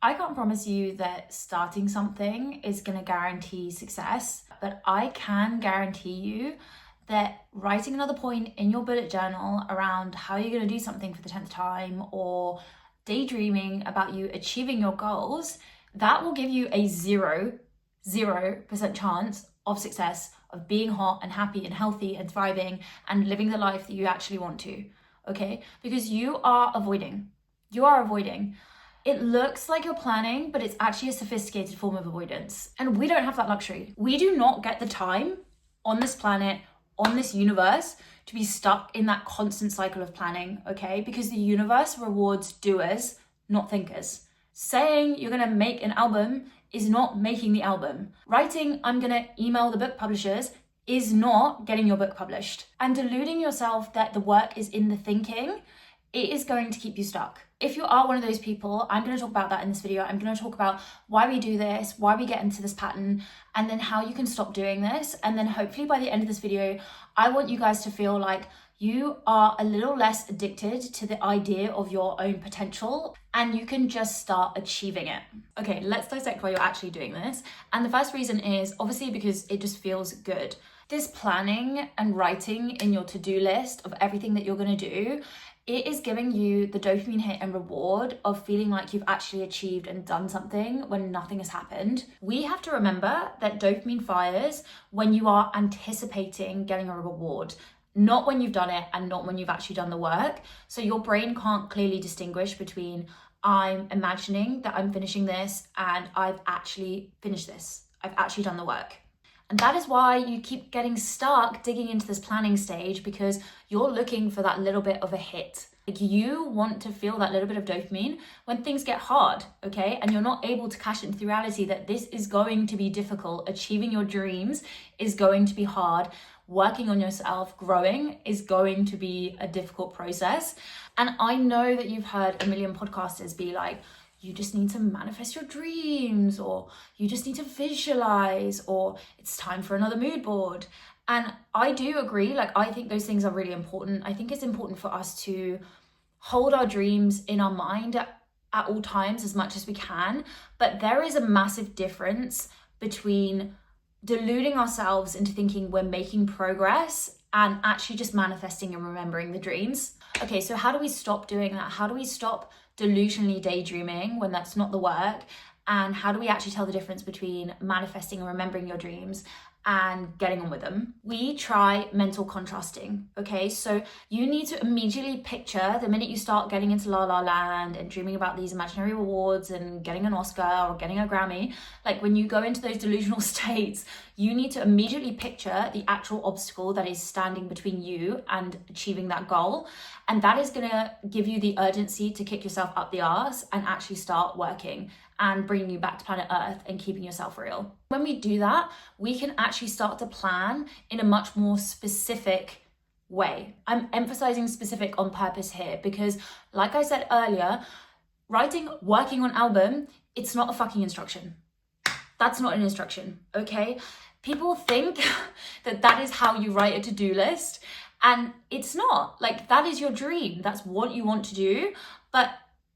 I can't promise you that starting something is going to guarantee success, but I can guarantee you that writing another point in your bullet journal around how you're going to do something for the 10th time or daydreaming about you achieving your goals, that will give you a 0% chance of success, of being hot and happy and healthy and thriving and living the life that you actually want to, okay? Because you are avoiding. It looks like you're planning, but it's actually a sophisticated form of avoidance. And we don't have that luxury. We do not get the time on this planet, on this universe, to be stuck in that constant cycle of planning, okay? Because the universe rewards doers, not thinkers. Saying you're gonna make an album is not making the album. Writing, I'm gonna email the book publishers, is not getting your book published. And deluding yourself that the work is in the thinking, it is going to keep you stuck. If you are one of those people, I'm going to talk about that in this video. I'm going to talk about why we do this, why we get into this pattern, and then how you can stop doing this. And then hopefully by the end of this video, I want you guys to feel like you are a little less addicted to the idea of your own potential and you can just start achieving it. Okay, let's dissect why you're actually doing this. And the first reason is obviously because it just feels good. This planning and writing in your to-do list of everything that you're going to do, it is giving you the dopamine hit and reward of feeling like you've actually achieved and done something when nothing has happened. We have to remember that dopamine fires when you are anticipating getting a reward, not when you've done it and not when you've actually done the work. So your brain can't clearly distinguish between I'm imagining that I'm finishing this and I've actually finished this. I've actually done the work. And that is why you keep getting stuck digging into this planning stage, because you're looking for that little bit of a hit. Like, you want to feel that little bit of dopamine when things get hard, okay? And you're not able to cash it into reality that this is going to be difficult. Achieving your dreams is going to be hard. Working on yourself, growing is going to be a difficult process. And I know that you've heard a million podcasters be like, you just need to manifest your dreams, or you just need to visualize, or it's time for another mood board. And I do agree, like, I think those things are really important. I think it's important for us to hold our dreams in our mind at all times as much as we can. But there is a massive difference between deluding ourselves into thinking we're making progress and actually just manifesting and remembering the dreams. Okay, so how do we stop doing that? How do we stop delusionally daydreaming when that's not the work? And how do we actually tell the difference between manifesting and remembering your dreams and getting on with them? We try mental contrasting, okay? So you need to immediately picture the minute you start getting into la la land and dreaming about these imaginary awards and getting an Oscar or getting a Grammy, like when you go into those delusional states, you need to immediately picture the actual obstacle that is standing between you and achieving that goal. And that is gonna give you the urgency to kick yourself up the arse and actually start working and bringing you back to planet Earth and keeping yourself real. When we do that, we can actually start to plan in a much more specific way. I'm emphasizing specific on purpose here because, like I said earlier, working on album, it's not a fucking instruction. That's not an instruction, okay? People think that is how you write a to-do list, and it's not. Like, that is your dream. That's what you want to do, but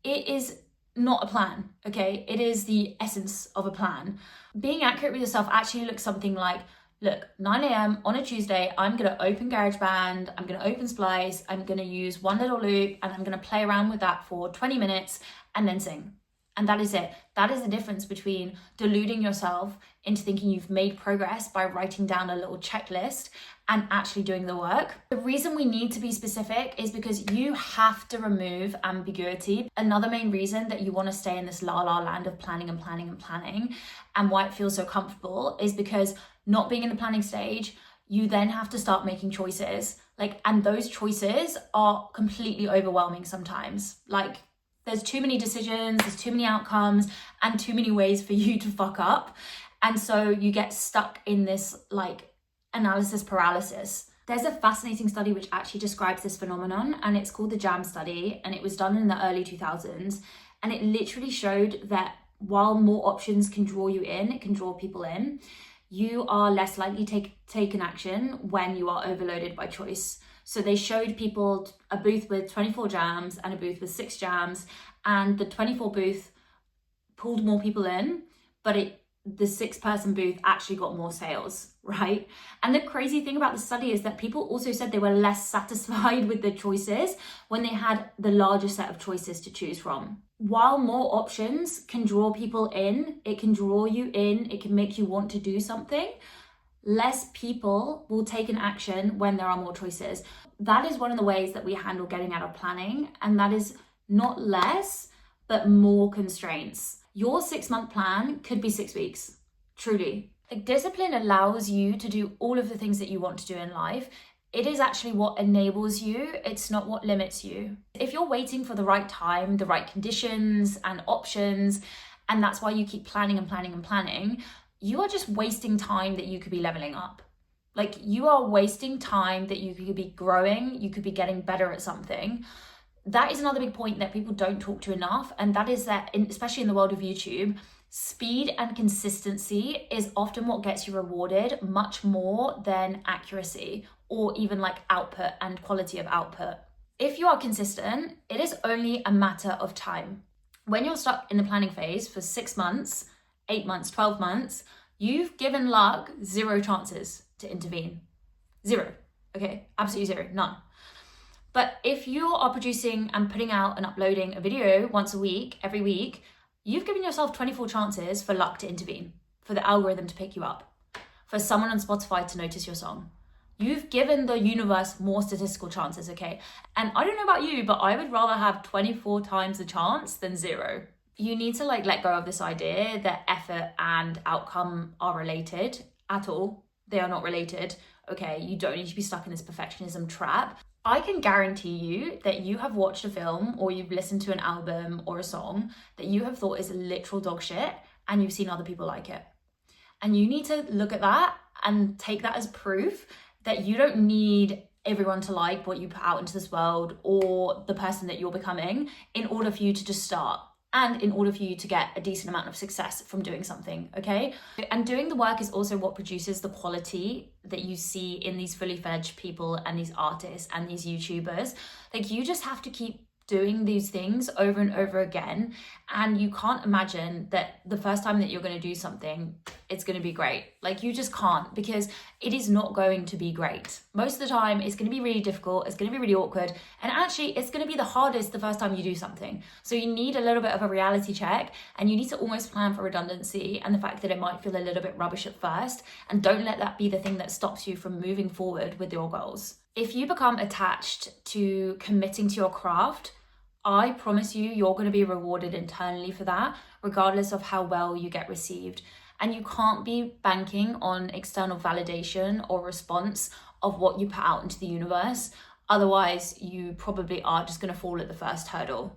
it is not a plan, okay? It is the essence of a plan. Being accurate with yourself actually looks something like, look, 9 a.m. on a Tuesday, I'm gonna open GarageBand, I'm gonna open Splice, I'm gonna use one little loop, and I'm gonna play around with that for 20 minutes and then sing. And that is it. That is the difference between deluding yourself into thinking you've made progress by writing down a little checklist and actually doing the work. The reason we need to be specific is because you have to remove ambiguity. Another main reason that you want to stay in this la la land of planning and planning and planning, and why it feels so comfortable, is because not being in the planning stage, you then have to start making choices. And those choices are completely overwhelming sometimes. There's too many decisions, there's too many outcomes, and too many ways for you to fuck up. And so you get stuck in this analysis paralysis. There's a fascinating study which actually describes this phenomenon, and it's called the JAM study, and it was done in the early 2000s. And it literally showed that while more options can draw you in, it can draw people in, you are less likely to take an action when you are overloaded by choice. So they showed people a booth with 24 jams and a booth with 6 jams, and the 24 booth pulled more people in, but the 6-person booth actually got more sales, right? And the crazy thing about the study is that people also said they were less satisfied with their choices when they had the larger set of choices to choose from. While more options can draw people in, it can draw you in, it can make you want to do something, less people will take an action when there are more choices. That is one of the ways that we handle getting out of planning, and that is not less, but more constraints. Your 6-month plan could be 6 weeks, truly. Like, discipline allows you to do all of the things that you want to do in life. It is actually what enables you. It's not what limits you. If you're waiting for the right time, the right conditions and options, and that's why you keep planning and planning and planning, you are just wasting time that you could be leveling up. Like, you are wasting time that you could be growing, you could be getting better at something. That is another big point that people don't talk to enough, and that is that, especially in the world of YouTube, speed and consistency is often what gets you rewarded much more than accuracy or even like output and quality of output. If you are consistent, it is only a matter of time. When you're stuck in the planning phase for 6 months, 8 months, 12 months, you've given luck 0 chances to intervene. 0, okay? Absolutely 0, none. But if you are producing and putting out and uploading a video once a week, every week, you've given yourself 24 chances for luck to intervene, for the algorithm to pick you up, for someone on Spotify to notice your song. You've given the universe more statistical chances, okay? And I don't know about you, but I would rather have 24 times the chance than 0. You need to let go of this idea that effort and outcome are related at all. They are not related, okay? You don't need to be stuck in this perfectionism trap. I can guarantee you that you have watched a film or you've listened to an album or a song that you have thought is literal dog shit and you've seen other people like it. And you need to look at that and take that as proof that you don't need everyone to like what you put out into this world or the person that you're becoming in order for you to just start. And in order for you to get a decent amount of success from doing something, okay? And doing the work is also what produces the quality that you see in these fully fledged people and these artists and these YouTubers. Like, you just have to keep doing these things over and over again, and you can't imagine that the first time that you're going to do something it's going to be great. Like, you just can't, because it is not going to be great. Most of the time it's going to be really difficult, it's going to be really awkward, and actually it's going to be the hardest the first time you do something. So you need a little bit of a reality check, and you need to almost plan for redundancy and the fact that it might feel a little bit rubbish at first, and don't let that be the thing that stops you from moving forward with your goals. If you become attached to committing to your craft, I promise you, you're going to be rewarded internally for that, regardless of how well you get received. And you can't be banking on external validation or response of what you put out into the universe. Otherwise, you probably are just going to fall at the first hurdle.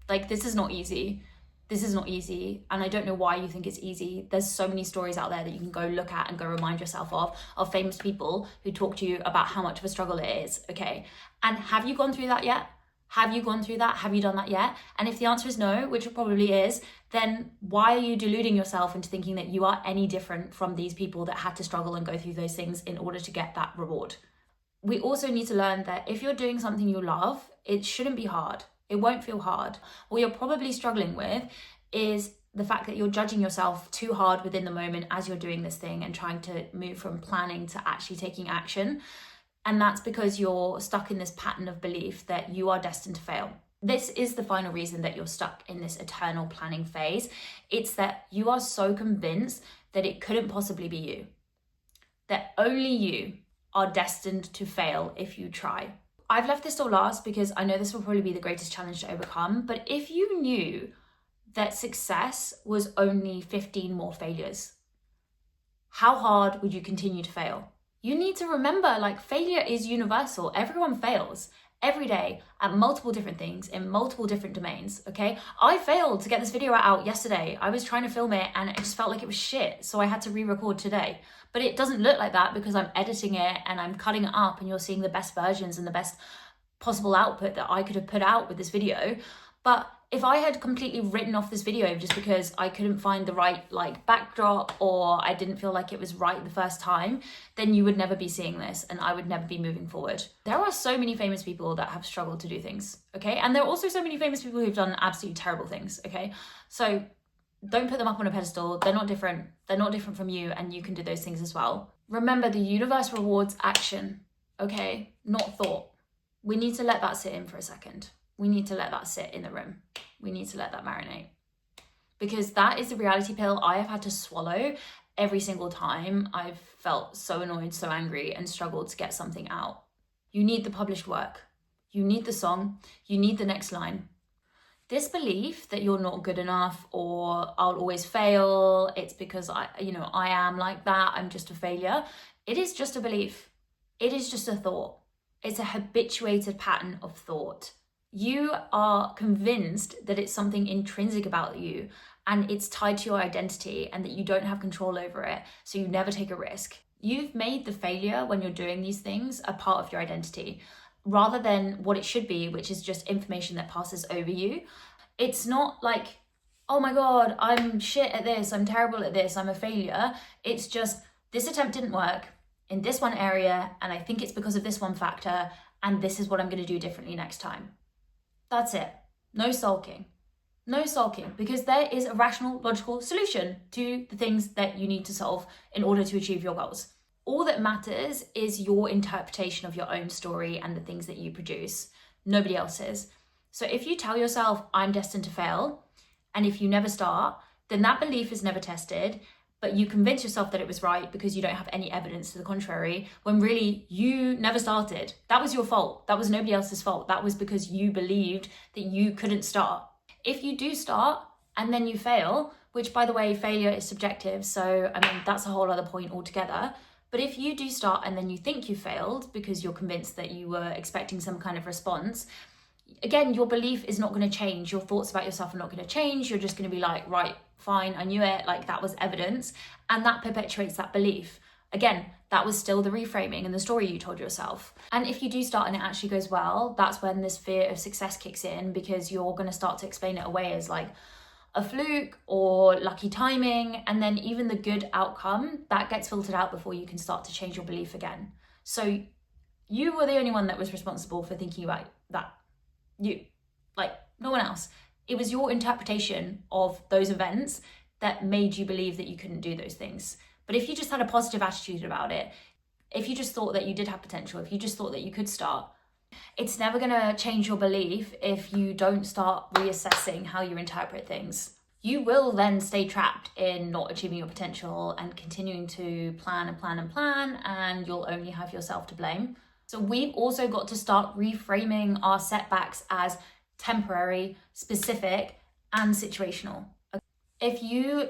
Like, this is not easy. This is not easy. And I don't know why you think it's easy. There's so many stories out there that you can go look at and go remind yourself of famous people who talk to you about how much of a struggle it is, okay? And have you gone through that yet? Have you gone through that? Have you done that yet? And if the answer is no, which it probably is, then why are you deluding yourself into thinking that you are any different from these people that had to struggle and go through those things in order to get that reward? We also need to learn that if you're doing something you love, it shouldn't be hard. It won't feel hard. What you're probably struggling with is the fact that you're judging yourself too hard within the moment as you're doing this thing and trying to move from planning to actually taking action. And that's because you're stuck in this pattern of belief that you are destined to fail. This is the final reason that you're stuck in this eternal planning phase. It's that you are so convinced that it couldn't possibly be you. That only you are destined to fail if you try. I've left this till last because I know this will probably be the greatest challenge to overcome. But if you knew that success was only 15 more failures, how hard would you continue to fail? You need to remember, failure is universal. Everyone fails every day at multiple different things in multiple different domains, okay? I failed to get this video out yesterday. I was trying to film it and it just felt like it was shit, so I had to re-record today. But it doesn't look like that because I'm editing it and I'm cutting it up and you're seeing the best versions and the best possible output that I could have put out with this video. But if I had completely written off this video just because I couldn't find the right backdrop or I didn't feel like it was right the first time, then you would never be seeing this and I would never be moving forward. There are so many famous people that have struggled to do things, okay? And there are also so many famous people who've done absolutely terrible things, okay? So Don't put them up on a pedestal. They're not different. They're not different from you, and you can do those things as well. Remember, the universe rewards action, okay? Not thought. We need to let that sit in for a second. We need to let that sit in the room. We need to let that marinate. Because that is the reality pill I have had to swallow every single time I've felt so annoyed, so angry, and struggled to get something out. You need the published work. You need the song. You need the next line. This belief that you're not good enough, or I'll always fail, it's because I am like that, I'm just a failure. It is just a belief. It is just a thought. It's a habituated pattern of thought. You are convinced that it's something intrinsic about you and it's tied to your identity and that you don't have control over it, so you never take a risk. You've made the failure when you're doing these things a part of your identity, rather than what it should be, which is just information that passes over you. It's not like, oh my God, I'm shit at this, I'm terrible at this, I'm a failure. It's just, this attempt didn't work in this one area, and I think it's because of this one factor, and this is what I'm going to do differently next time. That's it. No sulking. No sulking, because there is a rational, logical solution to the things that you need to solve in order to achieve your goals. All that matters is your interpretation of your own story and the things that you produce. Nobody else's. So if you tell yourself, I'm destined to fail, and if you never start, then that belief is never tested, but you convince yourself that it was right because you don't have any evidence to the contrary, when really you never started. That was your fault. That was nobody else's fault. That was because you believed that you couldn't start. If you do start and then you fail, which by the way, failure is subjective, so that's a whole other point altogether. But if you do start and then you think you failed because you're convinced that you were expecting some kind of response, again, your belief is not going to change. Your thoughts about yourself are not going to change. You're just going to be like, right, fine, I knew it. Like, that was evidence. And that perpetuates that belief. Again, that was still the reframing and the story you told yourself. And if you do start and it actually goes well, that's when this fear of success kicks in, because you're going to start to explain it away as like a fluke or lucky timing. And then even the good outcome, that gets filtered out before you can start to change your belief again. So you were the only one that was responsible for thinking about that. You, like no one else. It was your interpretation of those events that made you believe that you couldn't do those things. But if you just had a positive attitude about it, if you just thought that you did have potential, if you just thought that you could start, it's never going to change your belief if you don't start reassessing how you interpret things. You will then stay trapped in not achieving your potential and continuing to plan and plan and plan, and you'll only have yourself to blame. So we've also got to start reframing our setbacks as temporary, specific, and situational. If you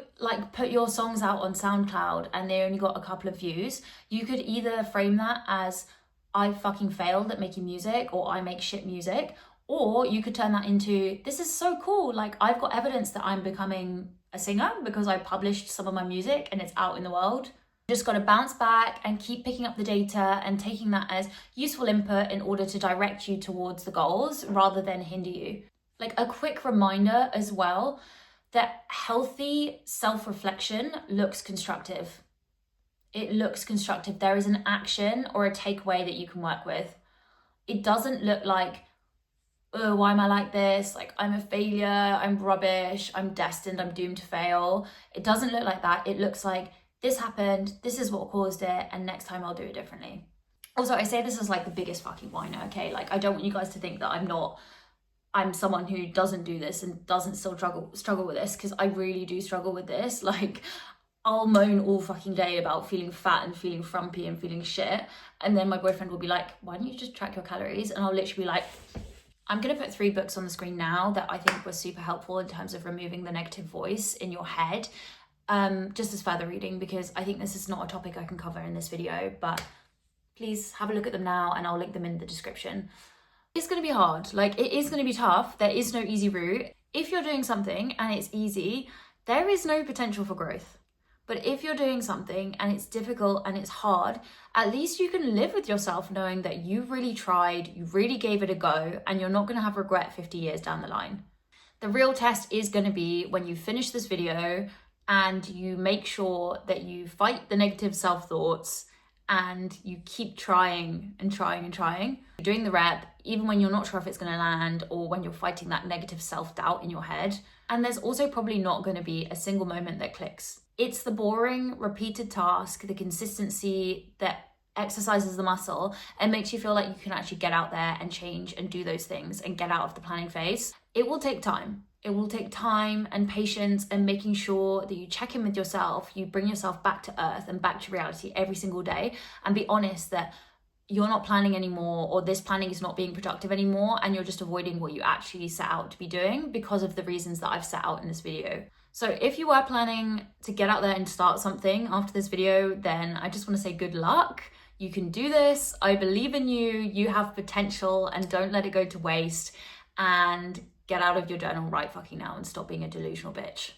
put your songs out on SoundCloud and they only got a couple of views, you could either frame that as I fucking failed at making music, or I make shit music, or you could turn that into, this is so cool, like I've got evidence that I'm becoming a singer because I published some of my music and it's out in the world. You just got to bounce back and keep picking up the data and taking that as useful input in order to direct you towards the goals rather than hinder you. Like a quick reminder as well, that healthy self-reflection looks constructive. It looks constructive. There is an action or a takeaway that you can work with. It doesn't look like, oh, why am I like this? Like, I'm a failure, I'm rubbish, I'm destined, I'm doomed to fail. It doesn't look like that. It looks like, this happened, this is what caused it, and next time I'll do it differently. Also, I say this as like the biggest fucking whiner, okay? Like, I don't want you guys to think that I'm someone who doesn't do this and doesn't still struggle with this, because I really do struggle with this. Like, I'll moan all fucking day about feeling fat and feeling frumpy and feeling shit, and then my boyfriend will be like, why don't you just track your calories? And I'll literally be like, I'm gonna put 3 books on the screen now that I think were super helpful in terms of removing the negative voice in your head, just as further reading, because I think this is not a topic I can cover in this video, but please have a look at them now and I'll link them in the description. It's going to be hard, like it is going to be tough. There is no easy route. If you're doing something and it's easy, there is no potential for growth. But if you're doing something and it's difficult and it's hard, at least you can live with yourself knowing that you really tried, you really gave it a go, and you're not going to have regret 50 years down the line. The real test is going to be when you finish this video and you make sure that you fight the negative self-thoughts and you keep trying and trying and trying. You're doing the rep, even when you're not sure if it's going to land, or when you're fighting that negative self-doubt in your head. And there's also probably not going to be a single moment that clicks. It's the boring, repeated task, the consistency that exercises the muscle and makes you feel like you can actually get out there and change and do those things and get out of the planning phase. It will take time. It will take time and patience and making sure that you check in with yourself, you bring yourself back to earth and back to reality every single day, and be honest that you're not planning anymore, or this planning is not being productive anymore, and you're just avoiding what you actually set out to be doing because of the reasons that I've set out in this video. So if you are planning to get out there and start something after this video, then I just want to say good luck. You can do this. I believe in you. You have potential, and don't let it go to waste, and get out of your journal right fucking now and stop being a delusional bitch.